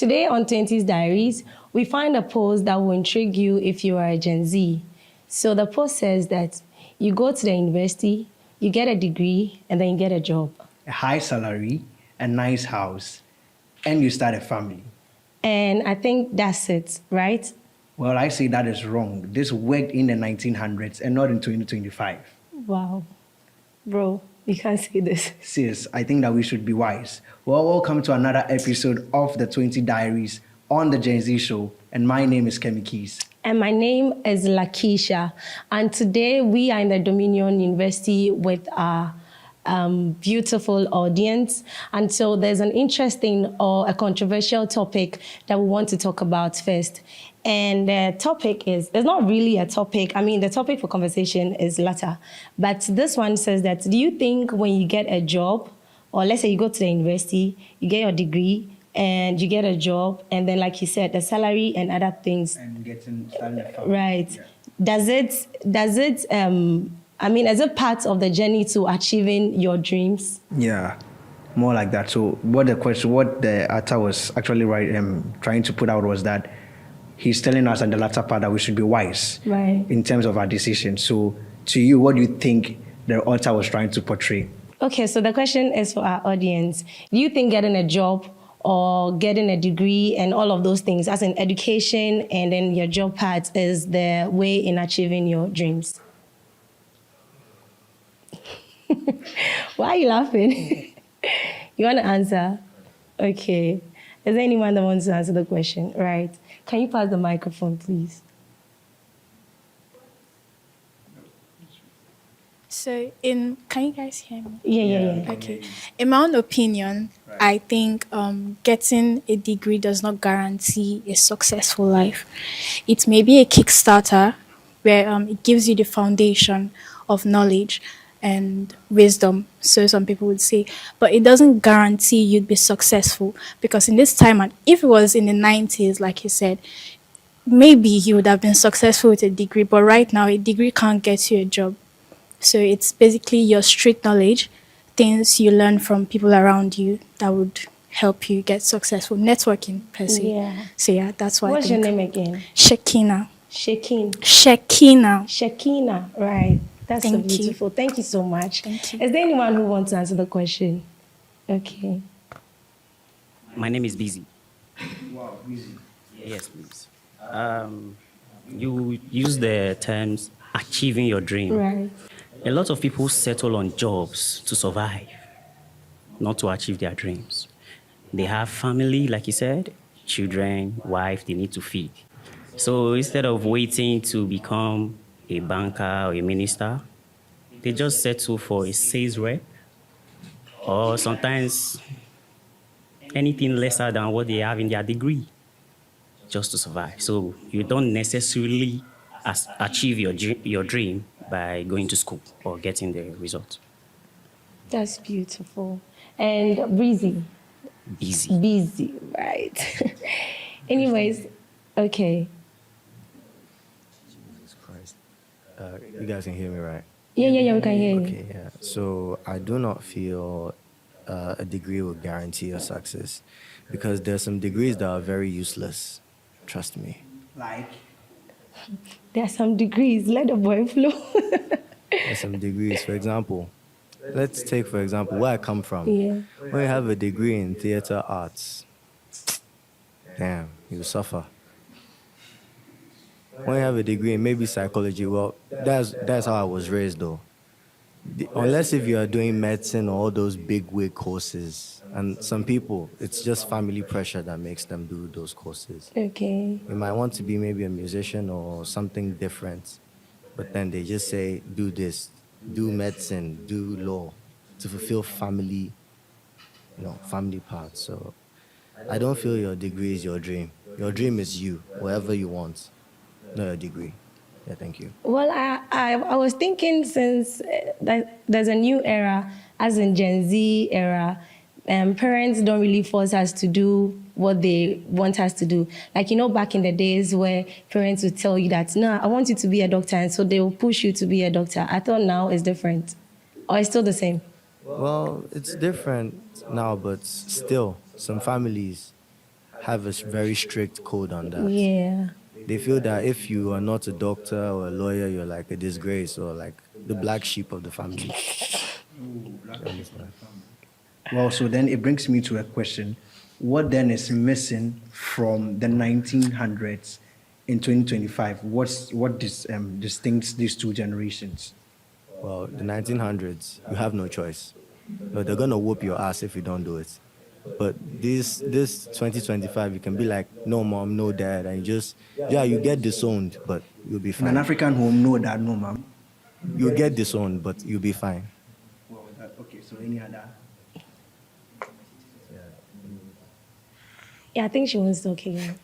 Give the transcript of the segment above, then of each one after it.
Today on Twenties Diaries, we find a post that will intrigue you if you are a Gen Z. So the post says that you go to the university, you get a degree, and then you get a job. A high salary, a nice house, and you start a family. And I think that's it, right? Well, I say that is wrong. This worked in the 1900s and not in 2025. Wow. Bro, you can't say this. Sis, I think that we should be wise. Well, welcome to another episode of the 20 Diaries on the Gen Z Show. And my name is Kemi Keys. And my name is Lakeisha. And today we are in the Dominion University with our beautiful audience. And so there's an interesting or a controversial topic that we want to talk about first. And the topic is, it's not really a topic. I mean, the topic for conversation is latter. But this one says that, do you think when you get a job, or let's say you go to the university, you get your degree, and you get a job, and then, like you said, the salary and other things. And getting started a family. Right. Yeah. Does it, is it part of the journey to achieving your dreams? Yeah, more like that. So what the author was actually trying to put out was that he's telling us in the latter part that we should be wise in terms of our decisions. So to you, what do you think the author was trying to portray? Okay, so the question is for our audience. Do you think getting a job or getting a degree and all of those things, as in education and then your job part, is the way in achieving your dreams? Why are you laughing? You want to answer? Okay. Is there anyone that wants to answer the question? Right. Can you pass the microphone, please? So, can you guys hear me? Yeah. Okay. In my own opinion, I think getting a degree does not guarantee a successful life. It may be a Kickstarter where it gives you the foundation of knowledge and wisdom, so some people would say, but it doesn't guarantee you'd be successful, because in this time, and if it was in the 90s, like you said, maybe you would have been successful with a degree, but right now a degree can't get you a job. So it's basically your street knowledge, things you learn from people around you that would help you get successful, networking per se. Yeah. So yeah, that's why. What's your name again? Shekina. Shekina, right. That's so Thank beautiful. you. Thank you so much. Thank you. Is there anyone who wants to answer the question? Okay. My name is Busy. Wow, easy. Yes, please. You use the terms achieving your dream. Right. A lot of people settle on jobs to survive, not to achieve their dreams. They have family, like you said, children, wife they need to feed. So instead of waiting to become a banker or a minister, they just settle for a sales rep, or sometimes anything lesser than what they have in their degree, just to survive. So you don't necessarily achieve your dream by going to school or getting the result. That's beautiful. And Busy, right. Anyways, okay. Jesus Christ. You guys can hear me, right? Yeah, we can hear you. Okay, yeah. So I do not feel a degree will guarantee your success, because there's some degrees that are very useless. Trust me. Like? There are some degrees. Let the boy flow. There's some degrees. For example, let's take, for example, where I come from. Yeah. When you have a degree in theater arts, damn, you suffer. When you have a degree in maybe psychology, well, that's how I was raised, though. Unless if you are doing medicine or all those big wig courses, and some people, it's just family pressure that makes them do those courses. Okay. You might want to be maybe a musician or something different, but then they just say, do this, do medicine, do law, to fulfill family parts. So I don't feel your degree is your dream. Your dream is you, whatever you want, not your degree. Yeah, thank you. Well, I was thinking, since that there's a new era, as in Gen Z era, parents don't really force us to do what they want us to do. Like, back in the days where parents would tell you that, no, I want you to be a doctor, and so they will push you to be a doctor. I thought now it's different. Or it's still the same? Well, it's different now, but still, some families have a very strict code on that. Yeah. They feel that if you are not a doctor or a lawyer, you're like a disgrace or like the black sheep of the family. Well, so then it brings me to a question. What then is missing from the 1900s in 2025? What distincts these two generations? Well, the 1900s, you have no choice. No, they're gonna whoop your ass if you don't do it. But this 2025, you can be like, no mom, no dad, and you get disowned, but you'll be In fine. an African home, no dad, no mom. You'll get disowned, but you'll be fine. Well, okay, so any other? Yeah, I think she wants to talk again.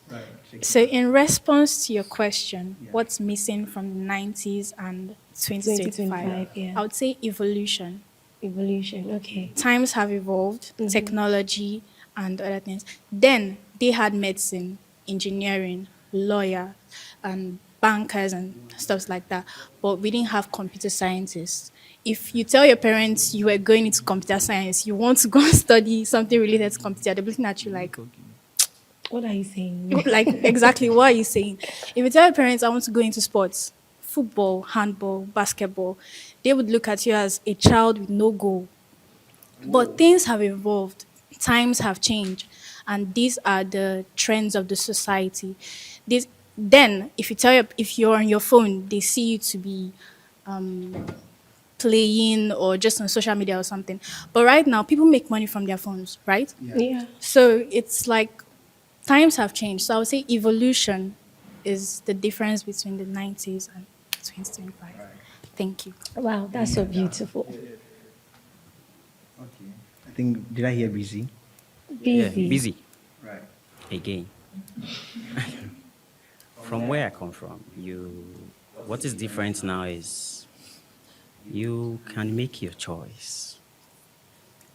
Right. So, in response to your question, what's missing from the 90s and 2025? 2025, yeah. I would say evolution. Evolution, okay. Times have evolved, technology and other things. Then they had medicine, engineering, lawyer, and bankers and stuff like that. But we didn't have computer scientists. If you tell your parents you were going into computer science, you want to go and study something related to computer, they're looking at you like, What are you saying? like exactly what are you saying? If you tell your parents I want to go into sports, football, handball, basketball, they would look at you as a child with no goal. But things have evolved, times have changed, and these are the trends of the society. Then, if you're on your phone, they see you to be playing or just on social media or something. But right now, people make money from their phones, right? Yeah. So it's like times have changed. So I would say evolution is the difference between the 90s and 2025. Thank you. Wow, that's so beautiful. Okay. I think, did I hear busy? Busy. Yeah, busy. Right. Again. From where I come from, what is different now is you can make your choice.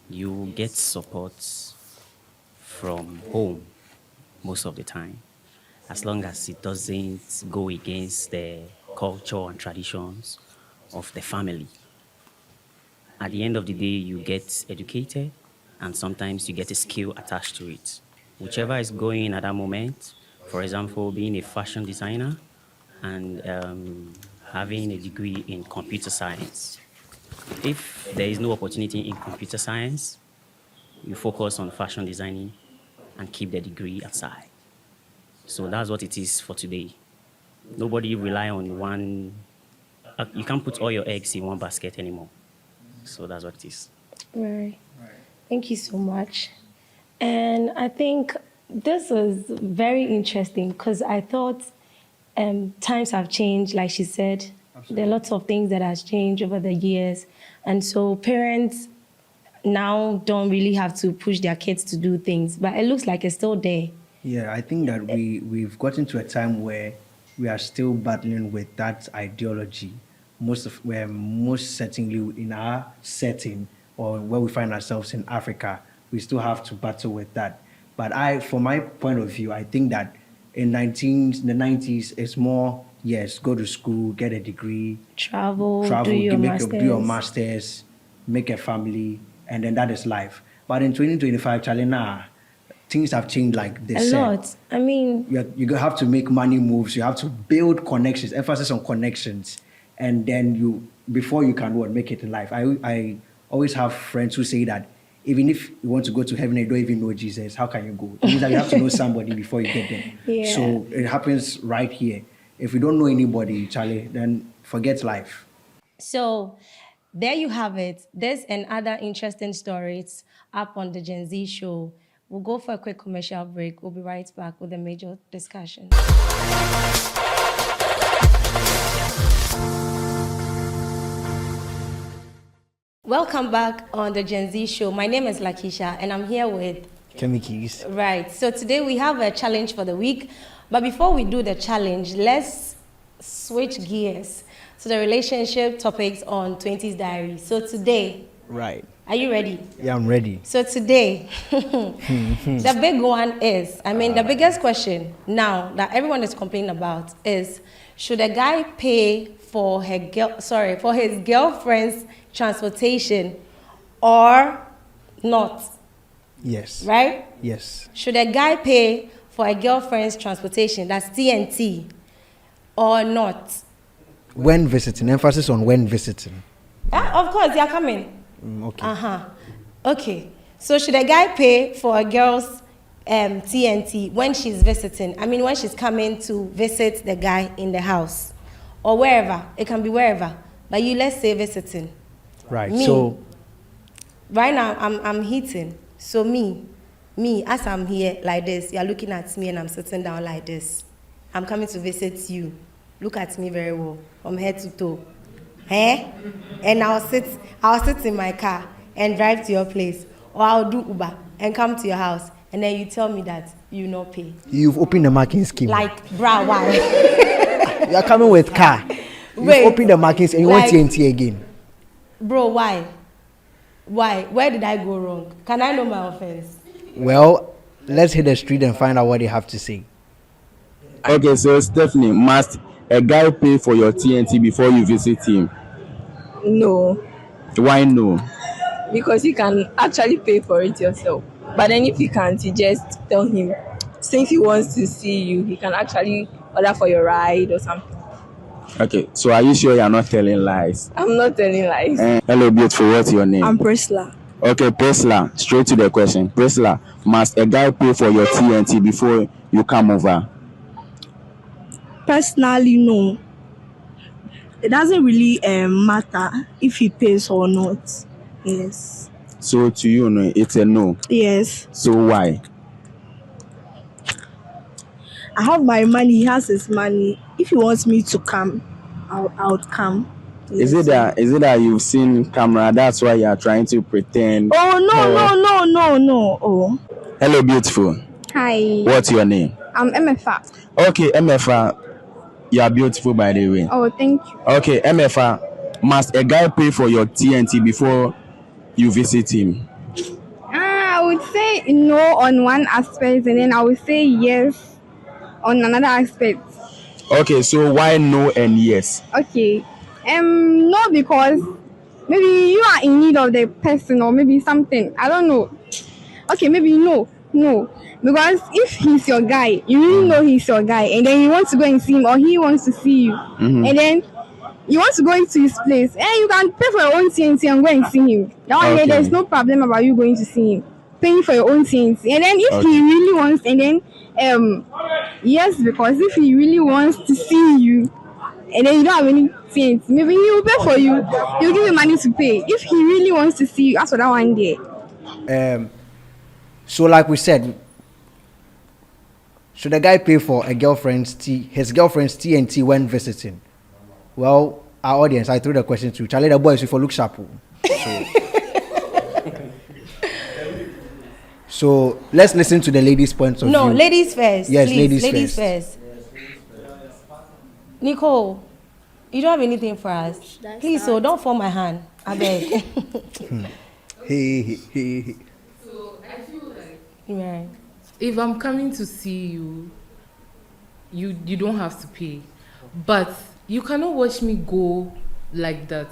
You get support from home most of the time, as long as it doesn't go against the culture and traditions of the family. At the end of the day, you get educated, and sometimes you get a skill attached to it. Whichever is going at that moment, for example, being a fashion designer and having a degree in computer science. If there is no opportunity in computer science, you focus on fashion designing and keep the degree aside. So that's what it is for today. Nobody rely on one. You can't put all your eggs in one basket anymore. So that's what it is. Right. Thank you so much. And I think this is very interesting because I thought times have changed, like she said. Absolutely. There are lots of things that has changed over the years. And so parents now don't really have to push their kids to do things, but it looks like it's still there. Yeah, I think that we've gotten to a time where we are still battling with that ideology. Most certainly in our setting or where we find ourselves in Africa, we still have to battle with that. But from my point of view, I think that in the 90s, it's more, yes, go to school, get a degree, travel, do do your masters, make a family, and then that is life. But in 2025, Chalena, things have changed like this. A lot. I mean, you have to make money moves. You have to build connections, emphasis on connections, and then before you can make it in life. I always have friends who say that even if you want to go to heaven and you don't even know Jesus, how can you go? It means that you have to know somebody before you get there. Yeah. So it happens right here. If you don't know anybody, Charlie, then forget life. So there you have it. This and other interesting stories up on the Gen Z show. We'll go for a quick commercial break. We'll be right back with a major discussion. Welcome back on the Gen Z show. My name is Lakeisha, and I'm here with Kemi Keys. Right. So today we have a challenge for the week. But before we do the challenge, let's switch gears to the relationship topics on 20s Diaries. So today, Right. Are you ready? Yeah, I'm ready. So today, the big one is, the biggest question now that everyone is complaining about is, should a guy pay for his girlfriend's transportation or not? Yes. Right? Yes. Should a guy pay for a girlfriend's transportation, that's TNT, or not? When visiting, emphasis on when visiting. Of course, they are coming. Okay. Okay. So should a guy pay for a girl's TNT when she's visiting? I mean, when she's coming to visit the guy in the house or wherever. It can be wherever. But let's say visiting. Right. Me, so right now, I'm heating. So me, as I'm here like this, you're looking at me and I'm sitting down like this. I'm coming to visit you. Look at me very well, from head to toe. And I'll sit in my car and drive to your place. Or I'll do Uber and come to your house. And then you tell me that you not pay. You've opened the marking scheme. Like, bruh, why? You're coming with car. You've opened the markings and you want TNT again. Bro, why? Why? Where did I go wrong? Can I know my offense? Well, let's hit the street and find out what they have to say. Okay, so Stephanie, must a guy pay for your TNT before you visit him? No, Why no? because you can actually pay for it yourself. But then if you can't, you just tell him, since he wants to see you, he can actually order for your ride or something. Okay, so are you sure you're not telling lies? I'm not telling lies. Hello, beautiful. What's your name? I'm Priscilla. Okay, Priscilla, straight to the question. Priscilla, must a guy pay for your TNT before you come over? Personally, no. It doesn't really matter if he pays or not. Yes. So to you, no, it's a no. Yes. So why? I have my money. He has his money. If he wants me to come, I'll come. Is it that you've seen camera? That's why you are trying to pretend. Oh no. Oh. Hello, beautiful. Hi. What's your name? I'm MFA. Okay, MFA. You are beautiful, by the way. Oh, thank you. Okay, MFA. Must a guy pay for your TNT before you visit him? I would say no on one aspect, and then I would say yes on another aspect. Okay, so why no and yes? Okay. No, because maybe you are in need of the person or maybe something. I don't know. Okay, maybe no. Because if he's your guy, you really know he's your guy, and then you want to go and see him or he wants to see you, and then you want to go into his place, and you can pay for your own TNT and go and see him. That one day, there's no problem about you going to see him, paying for your own TNT. And then if he really wants, and then yes, because if he really wants to see you, and then you don't have any TNT, maybe he will pay for you. He'll give you money to pay. If he really wants to see you, ask for that one day. So like we said, should a guy pay for his girlfriend's TNT when visiting? Well, our audience, I threw the question to Charlie. The boys, if you look sharp. So let's listen to the ladies' points of view. No, ladies first. Yes, please. ladies first. Nicole, you don't have anything for us. Please, so don't fall my hand. I beg. Hey. So I feel like Right. if I'm coming to see you, you don't have to pay. But you cannot watch me go like that.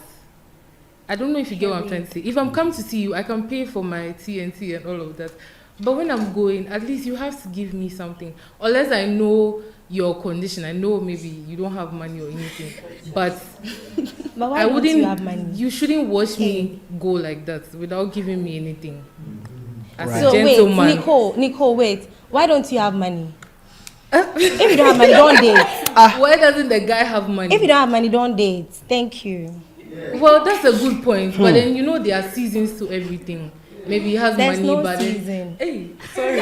I don't know if you get what I'm trying to say. If I'm coming to see you, I can pay for my TNT and all of that. But when I'm going, at least you have to give me something. Unless I know your condition. I know maybe you don't have money or anything. But why I don't wouldn't, you have money? You shouldn't watch me go like that without giving me anything. As So a gentleman. wait, Nicole, wait. Why don't you have money? If you don't have money, don't date. Why doesn't the guy have money? If you don't have money, don't date. Thank you. Well, that's a good point. But then you know there are seasons to everything. Maybe he has There's money, no but season. Hey, sorry.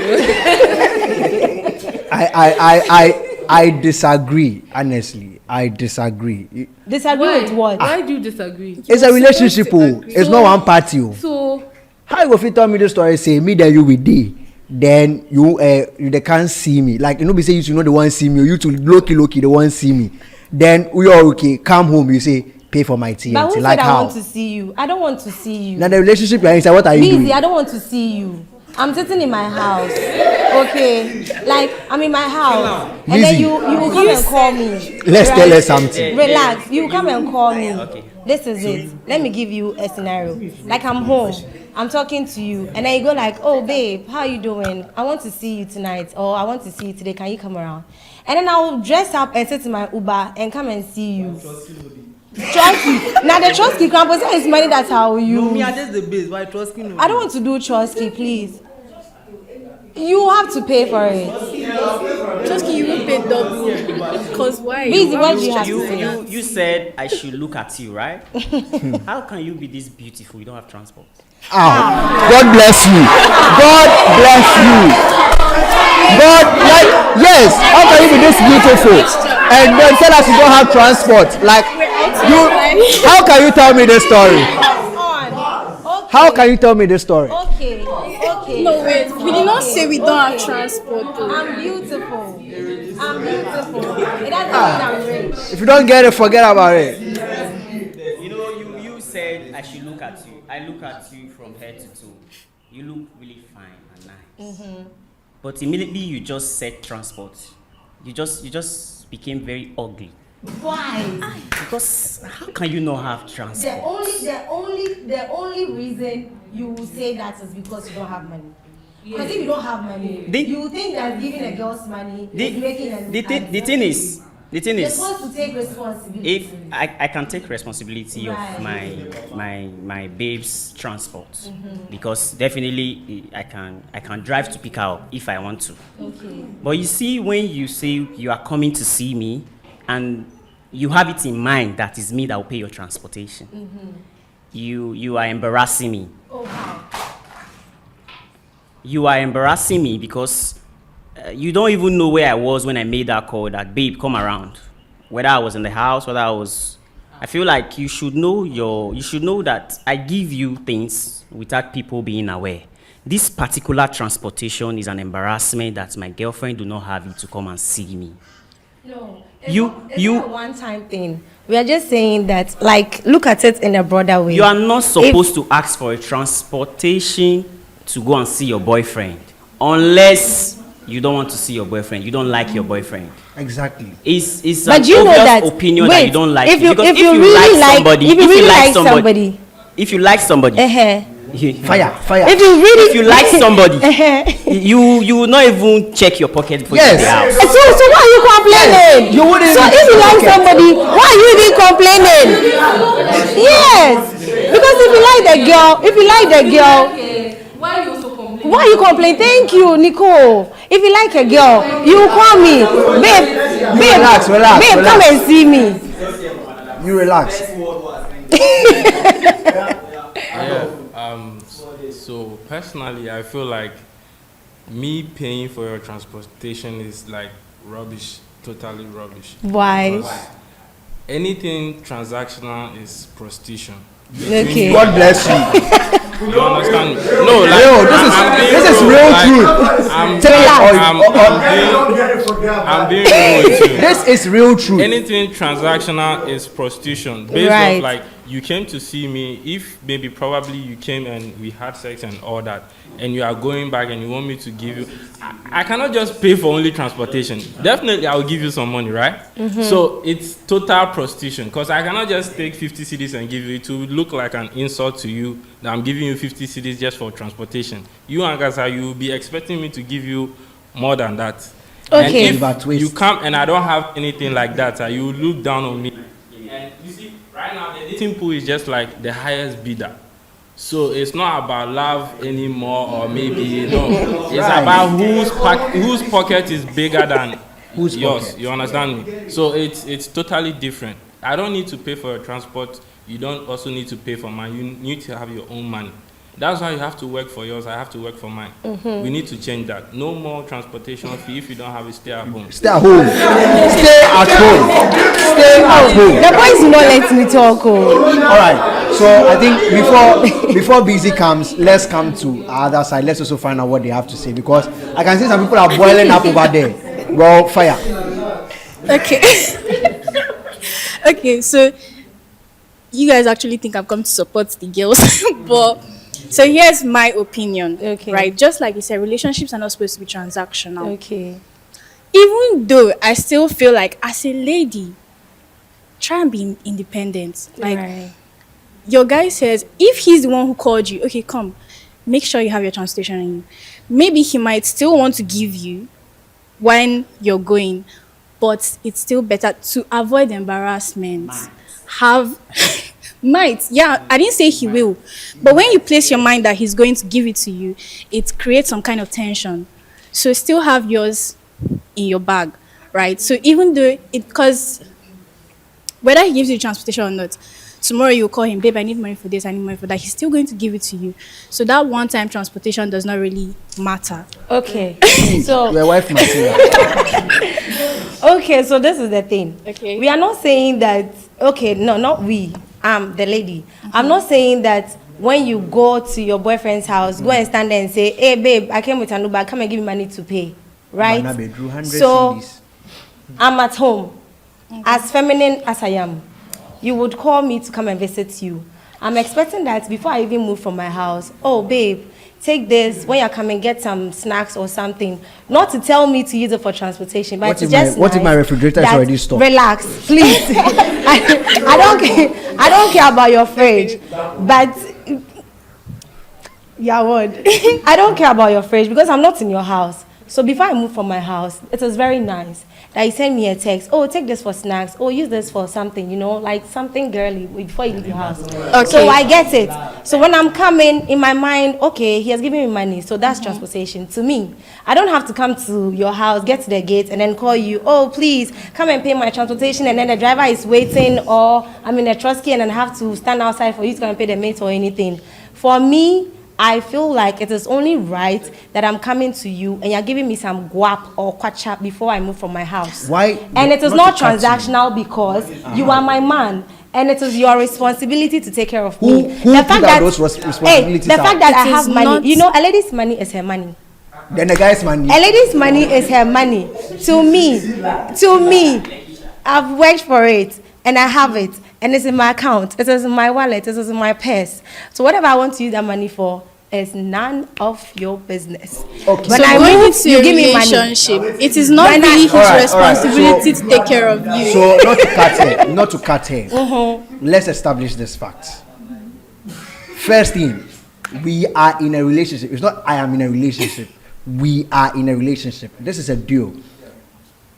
I disagree. Honestly, I disagree. Disagree with what? Why do you disagree? It's a relationship. It's not one party. So how you fit tell me the story? Say me that you with D. Then you they can't see me. Like you know, be say you know the one see me. You to low-key the one see me. Then we are okay. Come home. You say pay for my TNT. But who like said how? I want to see you? I don't want to see you. Now the relationship you're inside. What are you Busy, doing? I don't want to see you. I'm sitting in my house. Okay, like I'm in my house, and then you will come and call me. Let's right? tell her something. Relax. You come and call me. Okay. This is it. Let me give you a scenario. Like I'm home, I'm talking to you, and then you go like, "Oh, babe, how you doing? I want to see you tonight, or I want to see you today. Can you come around?" And then I'll dress up and sit in my Uber and come and see you. Trusky. Now the Trusky campus is money that I will use. No, me, I just the base. Why Trusky? No. I don't want to do Trusky, please. You have to pay for it. Trusky, you will pay double. Because why? Busy, what do you have to say? You said I should look at you, right? How can you be this beautiful? You don't have transport. God bless you. God bless you. God, like, yes, how can you be this beautiful? And then tell us you don't have transport. Like, how can you tell me this story? How can you tell me this story? Okay. No, wait. We did not say we don't have transport. Though. I'm beautiful. It doesn't mean I'm rich. If you don't get it, forget about it. You know, you said I should look at you. I look at you from head to toe. You look really fine and nice. Mm-hmm. But immediately you just said transport. You just became very ugly. Why? Because how can you not have transport? The only reason you will say that is because you don't have money. Because if you don't have money, you think that giving a girl's money is making a the thing is, you're supposed to take responsibility. If I can take responsibility of my babe's transport, because definitely I can drive to pick her up if I want to. Okay. But you see, when you say you are coming to see me, and you have it in mind that is me that will pay your transportation, you are embarrassing me. Oh, wow. You are embarrassing me because you don't even know where I was when I made that call that, babe, come around. Whether I was in the house, whether I feel like you should know that I give you things without people being aware. This particular transportation is an embarrassment that my girlfriend do not have it to come and see me. No, it's not a one-time thing. We are just saying that, like, look at it in a broader way. You are not supposed to ask for a transportation to go and see your boyfriend unless you don't want to see your boyfriend. You don't like your boyfriend. Exactly. It's but an you know that opinion that you don't like. If you really like somebody, if you like somebody, fire. If you like somebody, you will not even check your pocket before you leave the house. So why are you complaining? Yes. You wouldn't. So if you like somebody, why are you even complaining? Yes, because if you like the girl, why are you also complaining? Why you complain? Thank you, Nicole. If you like a girl, you call me, babe, relax. come and see me. You relax. So personally, I feel like me paying for your transportation is like rubbish, totally rubbish. Why? Because anything transactional is prostitution. Okay. God bless you. You understand me? No, like this is real truth. I'm being real with you. This is real truth. Anything transactional is prostitution. Based off like you came to see me, if maybe probably you came and we had sex and all that, and you are going back and you want me to give you, I cannot just pay for only transportation. Definitely I will give you some money, right? So it's total prostitution, because I cannot just take 50 cedis and give you. It will look like an insult to you that I'm giving you 50 cedis just for transportation. You and Gaza, you will be expecting me to give you more than that. Okay. And if you come and I don't have anything like that, you look down on me. And you see, right now the dating pool is just like the highest bidder. So it's not about love anymore, or maybe it's about whose pocket is bigger than yours. Pocket? You understand me? So it's totally different. I don't need to pay for your transport. You don't also need to pay for mine. You need to have your own money. That's why you have to work for yours. I have to work for mine. We need to change that. No more transportation fee. If you don't have it, stay at home. Stay at home. Stay at home. Stay at home. The boys do not let me talk. All right. So I think before Busy comes, let's come to our other side. Let's also find out what they have to say, because I can see some people are boiling up over there. Well, fire. Okay. Okay. So you guys actually think I'm come to support the girls, but. So here's my opinion, right? Just like you said, relationships are not supposed to be transactional. Okay. Even though I still feel like, as a lady, try and be independent. Like, your guy says, if he's the one who called you, okay, come, make sure you have your transportation on you. Maybe he might still want to give you when you're going, but it's still better to avoid embarrassment. Yeah, I didn't say he will, but when you place your mind that he's going to give it to you, it creates some kind of tension. So still have yours in your bag, right? So even though because whether he gives you transportation or not, tomorrow you call him, babe, I need money for this, I need money for that. He's still going to give it to you. So that one-time transportation does not really matter. Okay. So your wife material. Okay, so this is the thing. Okay. We are not saying that, okay, no, not we. The lady. I'm not saying that when you go to your boyfriend's house, go and stand there and say, hey, babe, I came with an Uber, come and give me money to pay. Right? So, I'm at home. As feminine as I am, you would call me to come and visit you. I'm expecting that before I even move from my house, oh, babe, take this, when you're coming, get some snacks or something. Not to tell me to use it for transportation, but it's just what if my refrigerator is already stopped? Relax, please. I don't care about your fridge, but yeah, what? I don't care about your fridge because I'm not in your house. So before I moved from my house, it was very nice that you sent me a text. Oh, take this for snacks. Oh, use this for something, you know, like something girly before you leave your house. Okay. So I get it. So when I'm coming, in my mind, okay, he has given me money, so that's transportation to me. I don't have to come to your house, get to the gate, and then call you, oh, please, come and pay my transportation, and then the driver is waiting, or I'm in a trusky and I have to stand outside for you to come and pay the mate or anything. For me, I feel like it is only right that I'm coming to you and you're giving me some guap or kwacha before I move from my house. Why? And it is not transactional because you are my man and it is your responsibility to take care of me. Who the fact that those responsibilities the fact that I have money, you know, a lady's money is her money. Then the guy's money. A lady's money is her money. To me, I've worked for it and I have it. And it's in my account. It is in my wallet. It is in my purse. So whatever I want to use that money for is none of your business. Okay. When I move, you give me money. It is not really his responsibility to take care of you. So not to cut hair. Let's establish this fact. First thing, we are in a relationship. It's not I am in a relationship. We are in a relationship. This is a deal.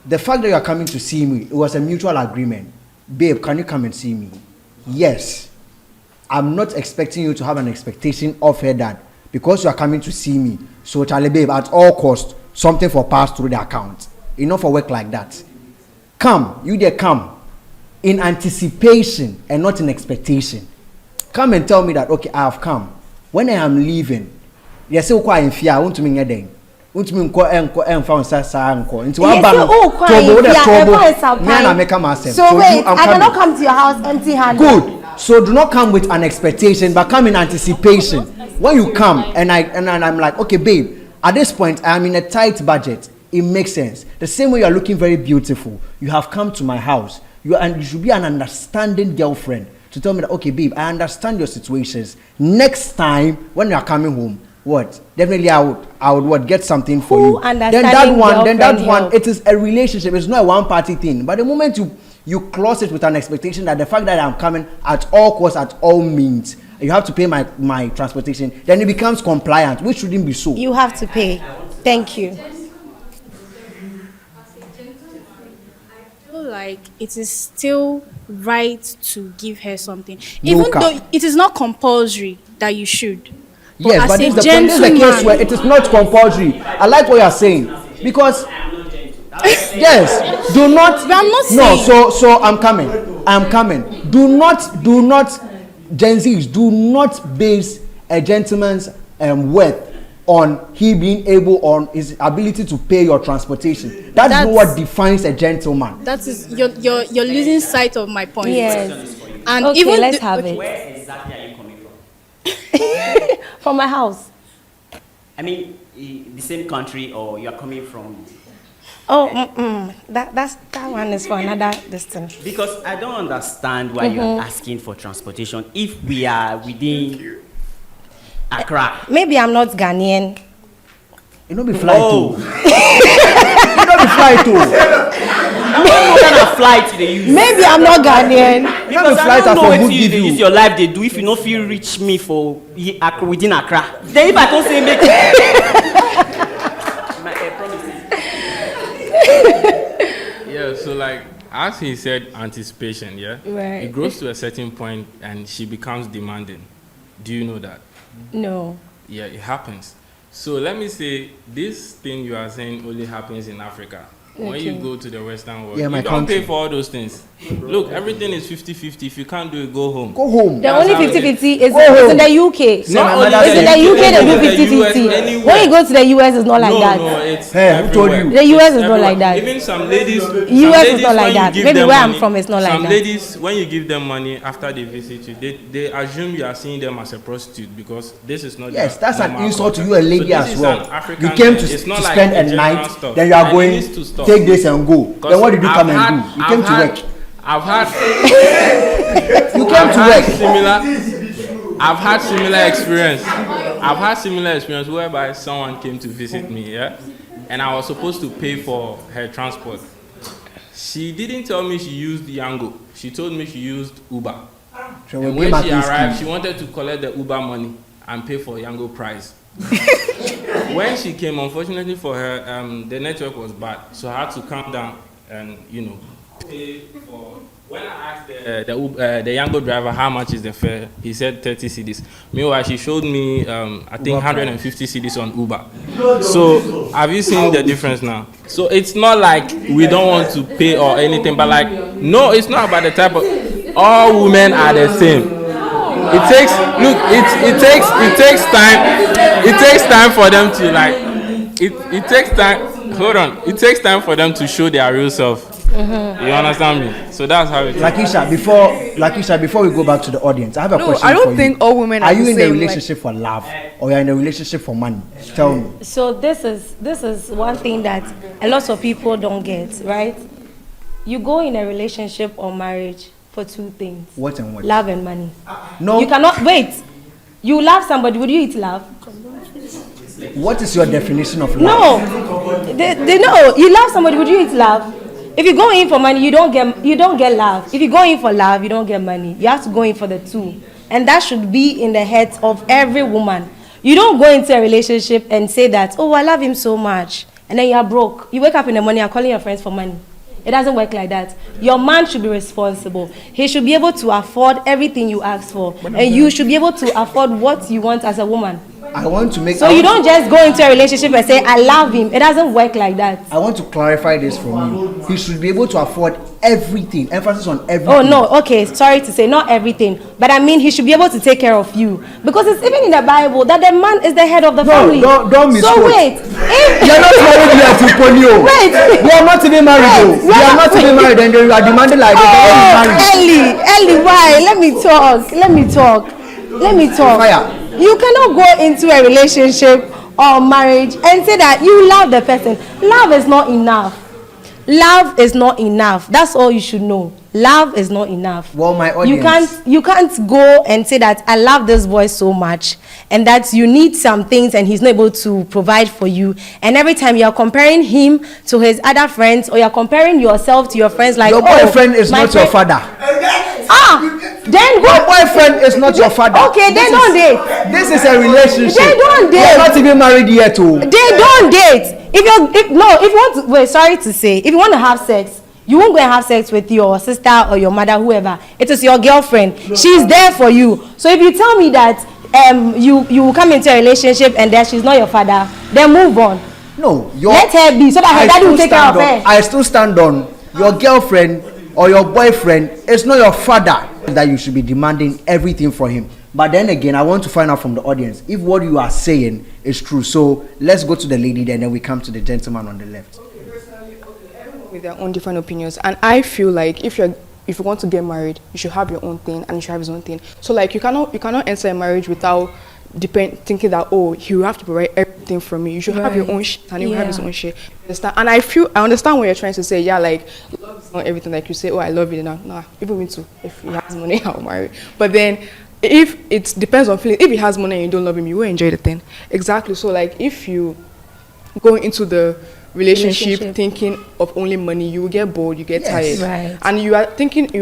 The fact that you are coming to see me, it was a mutual agreement. Babe, can you come and see me? Yes. I'm not expecting you to have an expectation of her that because you are coming to see me, so Charlie, babe, at all costs, something for pass through the account. Enough for work like that. Come, you there come in anticipation and not in expectation. Come and tell me that, okay, I have come. When I am leaving, you say, okay, I'm fear, I want to mean your day. So wait, I cannot come to your house empty-handed. Good. So do not come with an expectation, but come in anticipation. When you come and I'm like, okay, babe, at this point I am in a tight budget. It makes sense. The same way you are looking very beautiful. You have come to my house. You should be an understanding girlfriend to tell me that, okay, babe, I understand your situations. Next time when you are coming home, what? Definitely I would what, get something for you. Then that one, it is a relationship. It's not a one party thing. But the moment you close it with an expectation that the fact that I'm coming at all costs, at all means, you have to pay my transportation, then it becomes compliant, which shouldn't be so. You have to pay. Thank you. I feel like it is still right to give her something. Even though it is not compulsory that you should. Yes, but this is the case where it is not compulsory. I like what you are saying because yes, do not. I'm not saying. No, so I'm coming. Do not, Gen Zs, do not base a gentleman's worth on he being able, on his ability to pay your transportation. That's not what defines a gentleman. That is you're losing sight of my point. Yes. And okay, even let's have it. Where exactly are you coming from? From my house. I mean, the same country, or you are coming from? Oh, that one is for another distance. Because I don't understand why you are asking for transportation if we are within Accra. Maybe I'm not Ghanaian. You know, be fly too. You know, be fly too. What kind of flight they use? Maybe I'm not Ghanaian. Because I don't know if you use your life they do if you no feel reach me for within Accra. Then if I don't say make Yeah, so like as he said, anticipation, yeah? Right. It grows to a certain point and she becomes demanding. Do you know that? No. Yeah, it happens. So let me say, this thing you are saying only happens in Africa. When you go to the Western world, you don't pay for all those things. Look, everything is 50-50. If you can't do it, go home. Go home. The only 50-50 is in the UK. It's in the UK they do 50-50. When you go to the US, it's not like that. No, it's who told you? The US is not like that. Even some ladies, US is not like that. Maybe where I'm from, it's not like that. Some ladies, when you give them money after they visit you, they assume you are seeing them as a prostitute because this is not. Yes, that's an insult to you, a lady as well. You African came to like spend a night, then you are going to take this and go. Then what did you come and do? You came to work. I've had you came to work. I've had similar experience. I've had similar experience whereby someone came to visit me, yeah, and I was supposed to pay for her transport. She didn't tell me she used Yango. She told me she used Uber. And when she arrived, she wanted to collect the Uber money and pay for Yango price. When she came, unfortunately for her, the network was bad, so I had to calm down and pay for. When I asked the Yango driver how much is the fare, he said 30 cedis. Meanwhile, she showed me I think 150 cedis on Uber. So have you seen the difference now? So it's not like we don't want to pay or anything, but like no, it's not about the type of. All women are the same. It takes time. It takes time for them to like. It takes time. Hold on. It takes time for them to show their real self. You understand me? So that's how it is. Lakisha, before we go back to the audience, I have a question for you. I don't think all women are you in a relationship for love or you're in a relationship for money? Tell me. So this is one thing that a lot of people don't get, right? You go in a relationship or marriage for two things. What and what? Love and money. No. You cannot wait. You love somebody, would you eat love? What is your definition of love? No. They know. You love somebody, would you eat love? If you go in for money, you don't get love. If you go in for love, you don't get money. You have to go in for the two. And that should be in the head of every woman. You don't go into a relationship and say that, oh, I love him so much. And then you are broke. You wake up in the morning, you're calling your friends for money. It doesn't work like that. Your man should be responsible. He should be able to afford everything you ask for. And you should be able to afford what you want as a woman. I want to make. So you don't just go into a relationship and say, I love him. It doesn't work like that. I want to clarify this from you. He should be able to afford everything. Emphasis on everything. Oh, no. Okay. Sorry to say, not everything. But I mean, he should be able to take care of you. Because it's even in the Bible that the man is the head of the family. Don't misquote. So wait. You're not married yet to Ponyo. Wait. You are not even married. You are not even married and you are demanding like Ellie, why? Let me talk. Fire. You cannot go into a relationship or marriage and say that you love the person. Love is not enough. Love is not enough. That's all you should know. Love is not enough. Well, my audience. You can't go and say that I love this boy so much and that you need some things and he's not able to provide for you. And every time you're comparing him to his other friends or you're comparing yourself to your friends like, your boyfriend is not your father. Then your boyfriend is not your father. Okay, they don't date. This is a relationship. They don't date. You're not even married yet, too. They don't date. If you want to, wait, sorry to say, if you want to have sex, you won't go and have sex with your sister or your mother, whoever. It is your girlfriend. She's there for you. So if you tell me that you will come into a relationship and that she's not your father, then move on. No, let her be so that her daddy will take care of her. I still stand on your girlfriend or your boyfriend is not your father that you should be demanding everything from him. But then again, I want to find out from the audience if what you are saying is true. So let's go to the lady then we come to the gentleman on the left. With their own different opinions, and I feel like if you want to get married, you should have your own thing and you should have his own thing. So like you cannot enter a marriage without thinking that, oh, he will have to provide everything from me. You should have your own shit and he will have his own shit. And I understand what you're trying to say. Yeah, like love is not everything. Like you say, oh, I love you now. Nah, even me too. If he has money, I'll marry. But then if it depends on feeling, if he has money and you don't love him, you will enjoy the thing. Exactly. So like if you go into the relationship thinking of only money, you will get bored, you get tired. Right. And you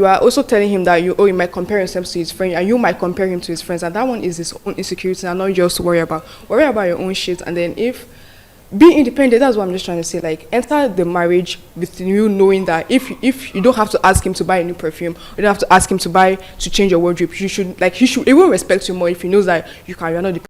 are also telling him that you might compare yourself to his friend, and you might compare him to his friends, and that one is his own insecurity, and not just worry about your own shit. And then be independent, that's what I'm just trying to say. Like, enter the marriage with you knowing that if you don't have to ask him to buy a new perfume, you don't have to ask him to change your wardrobe, he will respect you more if he knows that you're not dependent